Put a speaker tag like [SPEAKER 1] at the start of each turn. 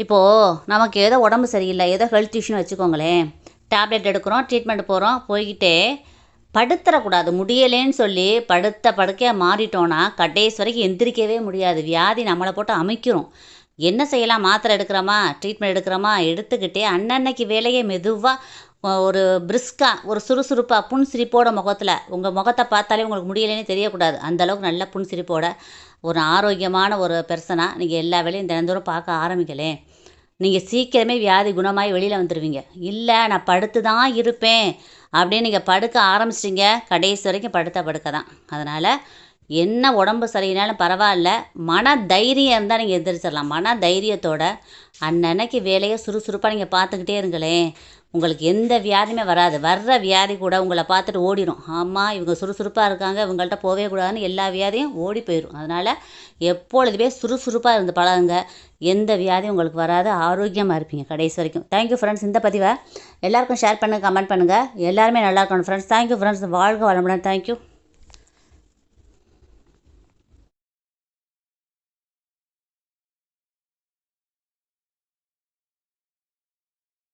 [SPEAKER 1] இப்போது நமக்கு ஏதோ உடம்பு சரியில்லை, ஏதோ ஹெல்த் இஷ்யூன்னு வச்சுக்கோங்களேன். டேப்லெட் எடுக்கிறோம், ட்ரீட்மெண்ட் போகிறோம், போய்கிட்டே படுத்துறக்கூடாது. முடியலேன்னு சொல்லி படுத்த படுக்கையாக மாறிட்டோன்னா கடைசி வரைக்கும் எந்திரிக்கவே முடியாது. வியாதி நம்மளை போட்டு அமைக்கிறோம். என்ன செய்யலாம்? மாத்திரை எடுக்கிறோமா, ட்ரீட்மெண்ட் எடுக்கிறோமா, எடுத்துக்கிட்டே அன்னன்னைக்கு வேலையை மெதுவாக ஒரு பிரிஸ்காக, ஒரு சுறுசுறுப்பாக, புன்சிரிப்போட முகத்தில், உங்கள் முகத்தை பார்த்தாலே உங்களுக்கு முடியலைன்னு தெரியக்கூடாது. அந்தளவுக்கு நல்ல புன்சிரிப்போட ஒரு ஆரோக்கியமான ஒரு பெர்சனாக நீங்கள் எல்லா வேலையும் தினந்தோறும் பார்க்க ஆரம்பிக்கலேன். நீங்கள் சீக்கிரமே வியாதி குணமாகி வெளியில் வந்துடுவீங்க. இல்லை நான் படுத்து தான் இருப்பேன் அப்படின்னு நீங்கள் படுக்க ஆரம்பிச்சிட்டிங்க, கடைசி வரைக்கும் படுக்க தான். அதனால் என்ன உடம்பு சரியினாலும் பரவாயில்ல, மன தைரியம் இருந்தால் நீங்கள் எந்திரிச்சிடலாம். மன தைரியத்தோட அன்னன்னைக்கு வேலையை சுறுசுறுப்பாக நீங்கள் பார்த்துக்கிட்டே இருங்களேன். உங்களுக்கு எந்த வியாதியுமே வராது. வர்ற வியாதி கூட உங்களை பார்த்துட்டு ஓடிடும். ஆமாம், இவங்க சுறுசுறுப்பாக இருக்காங்க, இவங்கள்ட்ட போகவே கூடாதுன்னு எல்லா வியாதியும் ஓடி போயிடும். அதனால் எப்பொழுதுமே சுறுசுறுப்பாக இருந்து பழகுங்க. எந்த வியாதியும் உங்களுக்கு வராது. ஆரோக்கியமாக இருப்பீங்க கடைசி வரைக்கும். Thank you friends. இந்த பதிவை எல்லாருக்கும் ஷேர் பண்ணுங்கள், கமெண்ட் பண்ணுங்கள். எல்லாருமே நல்லா இருக்கணும் ஃப்ரெண்ட்ஸ். Thank you friends. வாழ்க வளமுடன். தேங்க்யூ.